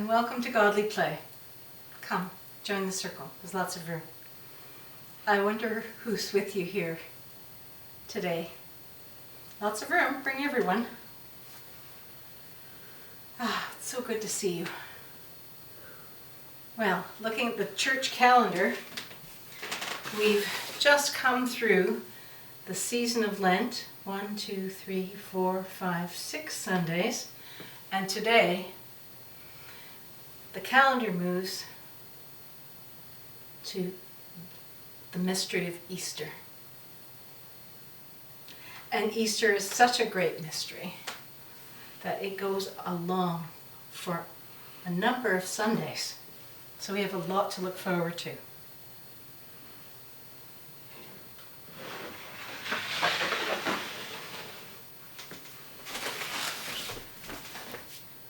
and welcome to Godly Play. Come, join the circle. There's lots of room. I wonder who's with you here today. Lots of room. Bring everyone. It's so good to see you. Well, looking at the church calendar, we've just come through the season of Lent. 1, 2, 3, 4, 5, 6 Sundays. And today, the calendar moves to the mystery of Easter. And Easter is such a great mystery that it goes along for a number of Sundays. So we have a lot to look forward to.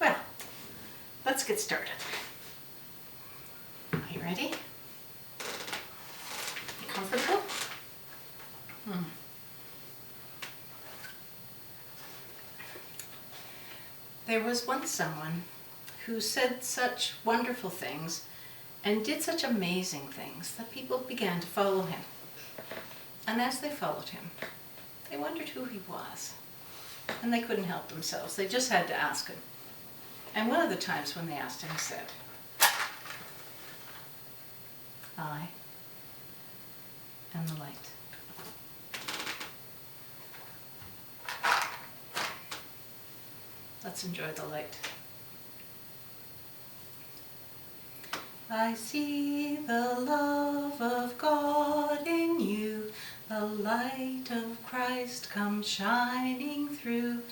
Well, let's get started. Are you ready? You comfortable? There was once someone who said such wonderful things and did such amazing things that people began to follow him. And as they followed him, they wondered who he was. And they couldn't help themselves. They just had to ask him. And one of the times when they asked him, he said, "I am the light." Let's enjoy the light. I see the love of God in you, the light of Christ comes shining through,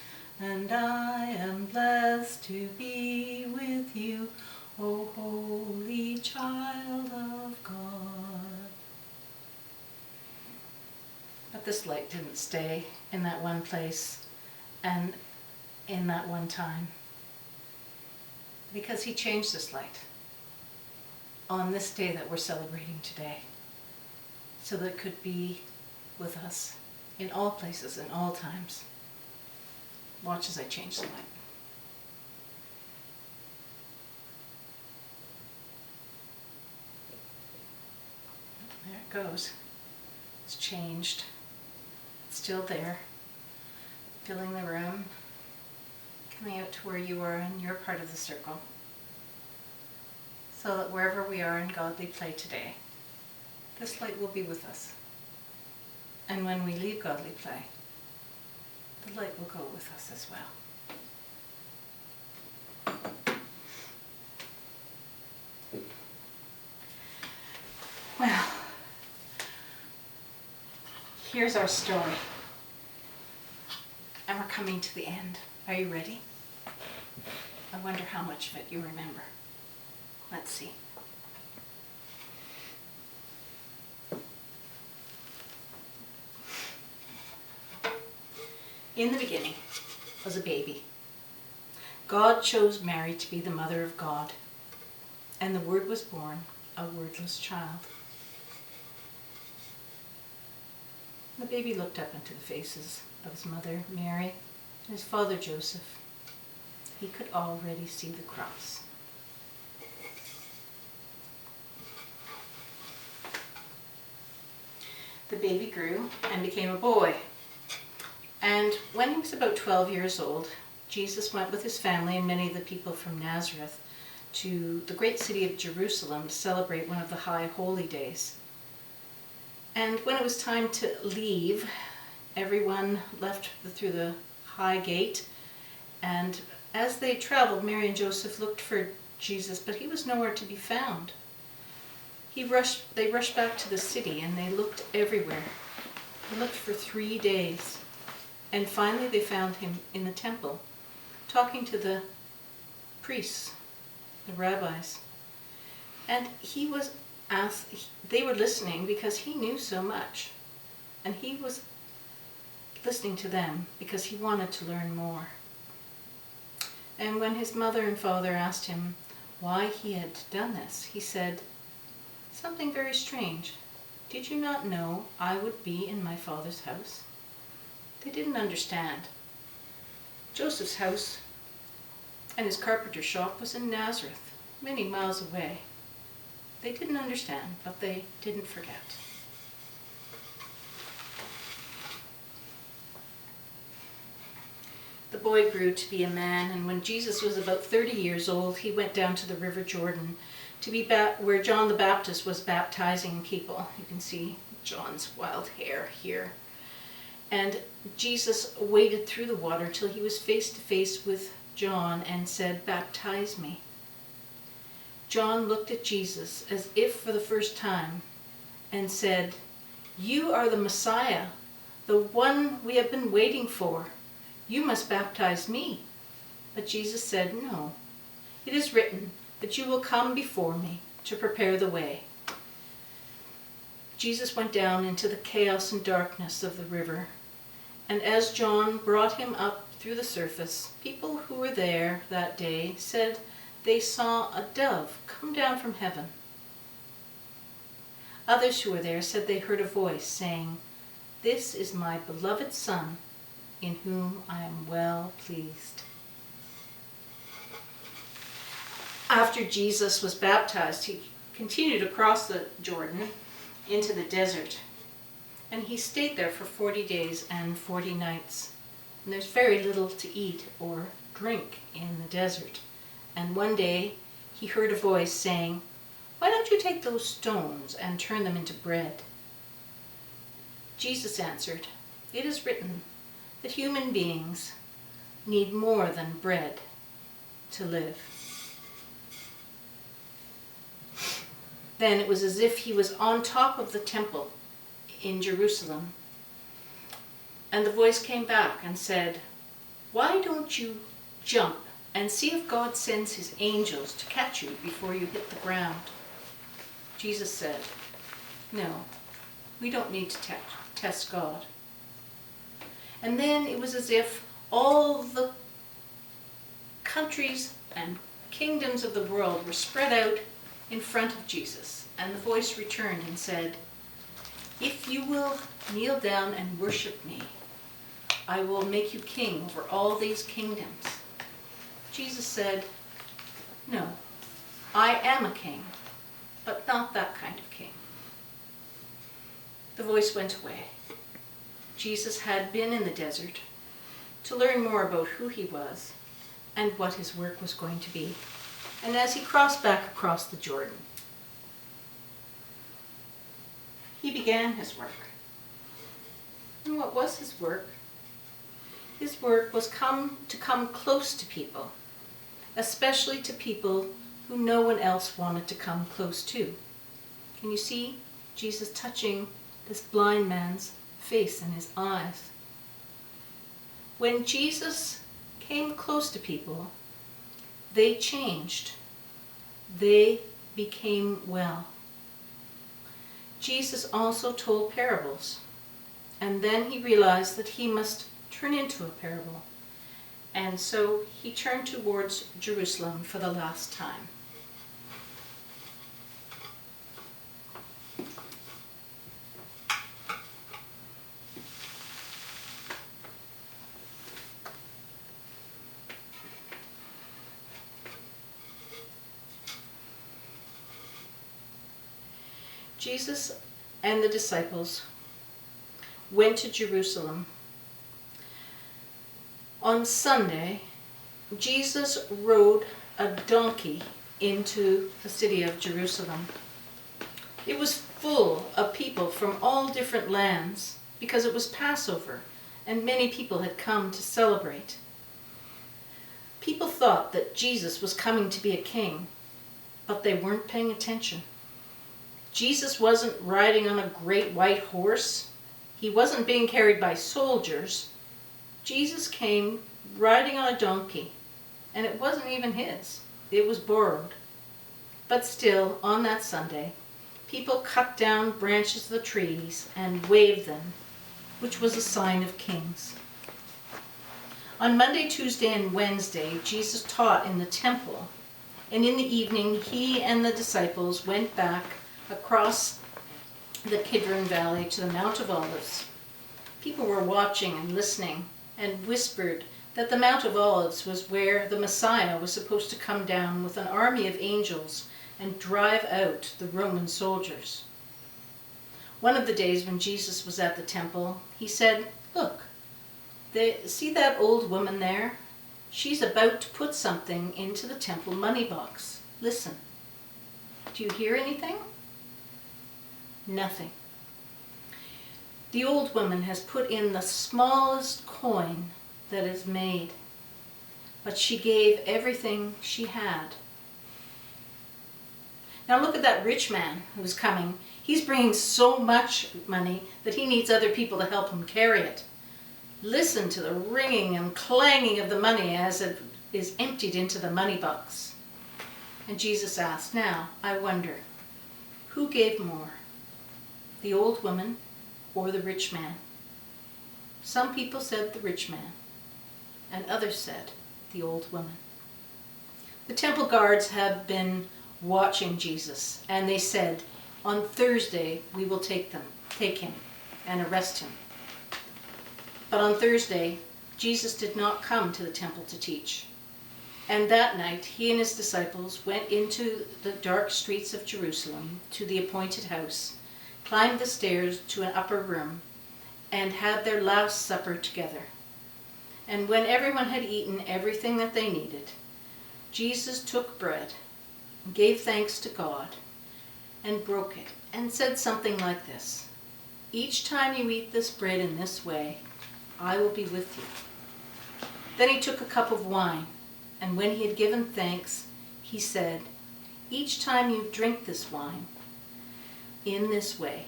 and I am blessed to be with you, O holy child of God. But this light didn't stay in that one place and in that one time, because he changed this light on this day that we're celebrating today, so that it could be with us in all places and all times. Watch as I change the light. There it goes. It's changed. It's still there, filling the room, coming out to where you are in your part of the circle, so that wherever we are in Godly Play today, this light will be with us. And when we leave Godly Play, the light will go with us as well. Well, here's our story. And we're coming to the end. Are you ready? I wonder how much of it you remember. Let's see. In the beginning was a baby. God chose Mary to be the mother of God, and the Word was born, a wordless child. The baby looked up into the faces of his mother, Mary, and his father, Joseph. He could already see the cross. The baby grew and became a boy. And when he was about 12 years old, Jesus went with his family and many of the people from Nazareth to the great city of Jerusalem to celebrate one of the high holy days. And when it was time to leave, everyone left through the high gate, and as they traveled, Mary and Joseph looked for Jesus, but he was nowhere to be found. They rushed back to the city, and they looked everywhere. They looked for 3 days, and finally they found him in the temple, talking to the priests, the rabbis. And they were listening because he knew so much, and he was listening to them because he wanted to learn more. And when his mother and father asked him why he had done this, he said something very strange. "Did you not know I would be in my Father's house?" They didn't understand. Joseph's house and his carpenter's shop was in Nazareth. many miles away. They didn't understand, but they didn't forget. The boy grew to be a man, and when Jesus was about 30 years old, he went down to the River Jordan to be where John the Baptist was baptizing people. You can see John's wild hair here. And Jesus waded through the water till he was face to face with John and said, "Baptize me." John looked at Jesus as if for the first time and said, "You are the Messiah, the one we have been waiting for. You must baptize me." But Jesus said, "No, it is written that you will come before me to prepare the way." Jesus went down into the chaos and darkness of the river, and as John brought him up through the surface, people who were there that day said they saw a dove come down from heaven. Others who were there said they heard a voice saying, "This is my beloved Son, in whom I am well pleased." After Jesus was baptized, he continued across the Jordan into the desert, and he stayed there for 40 days and 40 nights. And there's very little to eat or drink in the desert. And one day he heard a voice saying, "Why don't you take those stones and turn them into bread?" Jesus answered, "It is written that human beings need more than bread to live." Then it was as if he was on top of the temple in Jerusalem. And the voice came back and said, "Why don't you jump and see if God sends his angels to catch you before you hit the ground?" Jesus said, "No, we don't need to test God." And then it was as if all the countries and kingdoms of the world were spread out in front of Jesus. And the voice returned and said, "If you will kneel down and worship me, I will make you king over all these kingdoms." Jesus said, "No, I am a king, but not that kind of king." The voice went away. Jesus had been in the desert to learn more about who he was and what his work was going to be. And as he crossed back across the Jordan, he began his work. And what was his work? His work was to come close to people, especially to people who no one else wanted to come close to. Can you see Jesus touching this blind man's face and his eyes? When Jesus came close to people, they changed. They became well. Jesus also told parables, and then he realized that he must turn into a parable. And so he turned towards Jerusalem for the last time. Jesus and the disciples went to Jerusalem. On Sunday, Jesus rode a donkey into the city of Jerusalem. It was full of people from all different lands because it was Passover and many people had come to celebrate. People thought that Jesus was coming to be a king, but they weren't paying attention. Jesus wasn't riding on a great white horse. He wasn't being carried by soldiers. Jesus came riding on a donkey, and it wasn't even his. It was borrowed. But still, on that Sunday, people cut down branches of the trees and waved them, which was a sign of kings. On Monday, Tuesday, and Wednesday, Jesus taught in the temple, and in the evening, he and the disciples went back across the Kidron Valley to the Mount of Olives. People were watching and listening and whispered that the Mount of Olives was where the Messiah was supposed to come down with an army of angels and drive out the Roman soldiers. One of the days when Jesus was at the temple, he said, "Look, see that old woman there? She's about to put something into the temple money box. Listen. Do you hear anything?" Nothing. The old woman has put in the smallest coin that is made, but she gave everything she had. Now look at that rich man who's coming. He's bringing so much money that he needs other people to help him carry it. Listen to the ringing and clanging of the money as it is emptied into the money box. And Jesus asked, "Now, I wonder, who gave more, the old woman or the rich man?" Some people said the rich man, and others said the old woman. The temple guards had been watching Jesus, and they said, "On Thursday we will take him and arrest him." But on Thursday, Jesus did not come to the temple to teach. And that night, he and his disciples went into the dark streets of Jerusalem to the appointed house, climbed the stairs to an upper room, and had their last supper together. And when everyone had eaten everything that they needed, Jesus took bread, gave thanks to God, and broke it, and said something like this, "Each time you eat this bread in this way, I will be with you." Then he took a cup of wine, and when he had given thanks, he said, "Each time you drink this wine, in this way,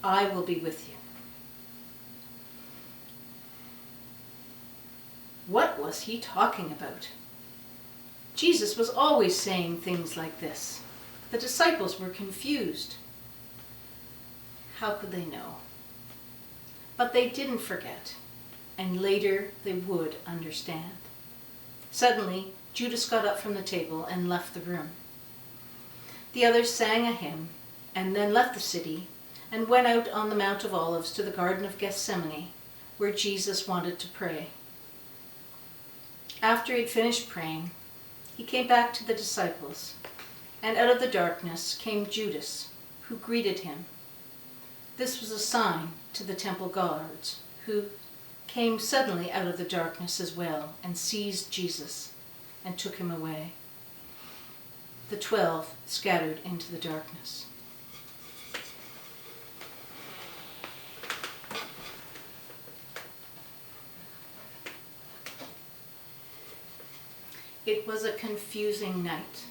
I will be with you." What was he talking about? Jesus was always saying things like this. The disciples were confused. How could they know? But they didn't forget, and later they would understand. Suddenly, Judas got up from the table and left the room. The others sang a hymn, and then left the city and went out on the Mount of Olives to the Garden of Gethsemane, where Jesus wanted to pray. After he had finished praying, he came back to the disciples, and out of the darkness came Judas, who greeted him. This was a sign to the temple guards, who came suddenly out of the darkness as well and seized Jesus and took him away. The 12 scattered into the darkness. It was a confusing night.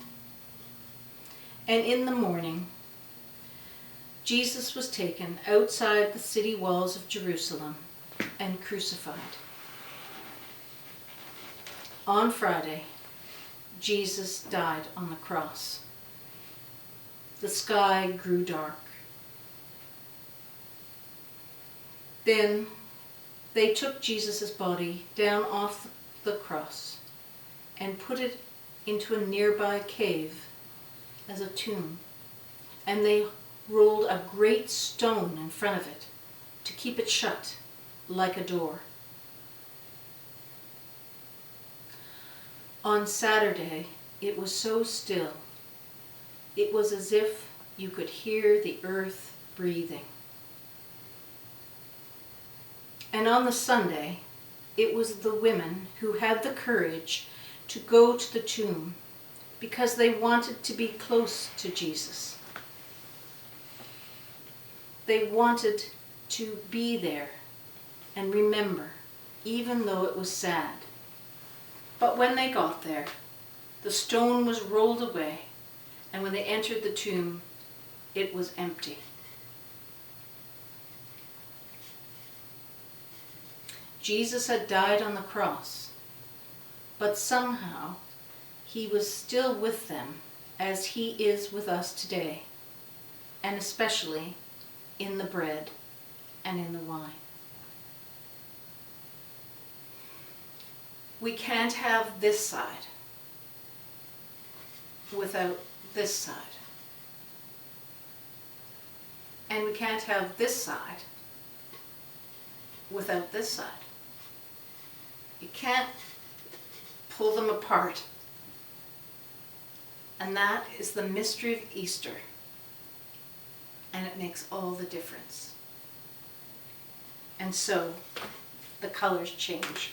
And in the morning, Jesus was taken outside the city walls of Jerusalem and crucified. On Friday, Jesus died on the cross. The sky grew dark. Then they took Jesus' body down off the cross and put it into a nearby cave as a tomb. And they rolled a great stone in front of it to keep it shut like a door. On Saturday, it was so still. It was as if you could hear the earth breathing. And on the Sunday, it was the women who had the courage to go to the tomb because they wanted to be close to Jesus. They wanted to be there and remember, even though it was sad. But when they got there, the stone was rolled away, and when they entered the tomb, it was empty. Jesus had died on the cross, but somehow he was still with them as he is with us today, and especially in the bread and in the wine. We can't have this side without this side. And we can't have this side without this side. You can't pull them apart. And that is the mystery of Easter. And it makes all the difference. And so, the colors change.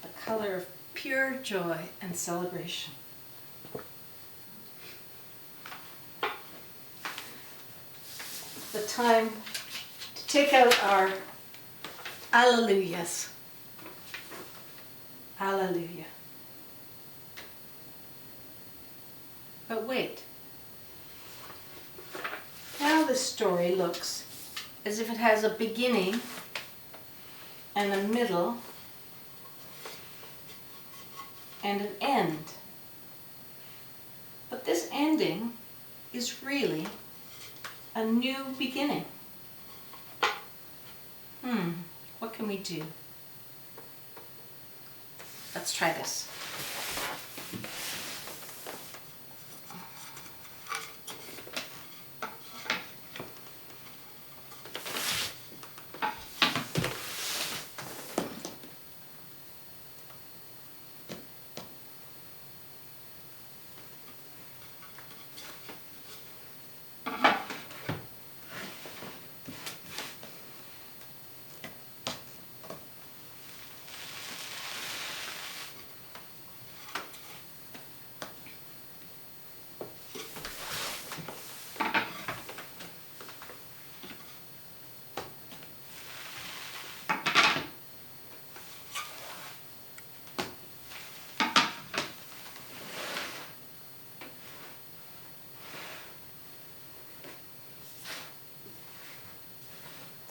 The color of pure joy and celebration. The time to take out our Alleluias. Alleluia. But wait. Now the story looks as if it has a beginning and a middle and an end. But this ending is really a new beginning. What can we do? Let's try this.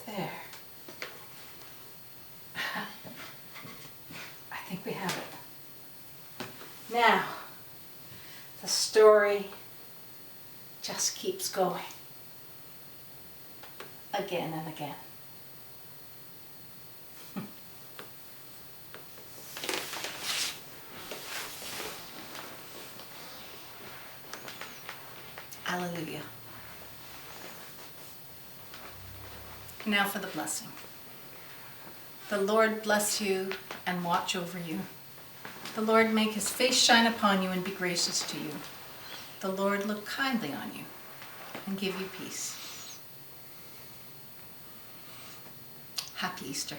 There. I think we have it. Now, the story just keeps going. Again and again. Alleluia. Now for the blessing. The Lord bless you and watch over you. The Lord make his face shine upon you and be gracious to you. The Lord look kindly on you and give you peace. Happy Easter.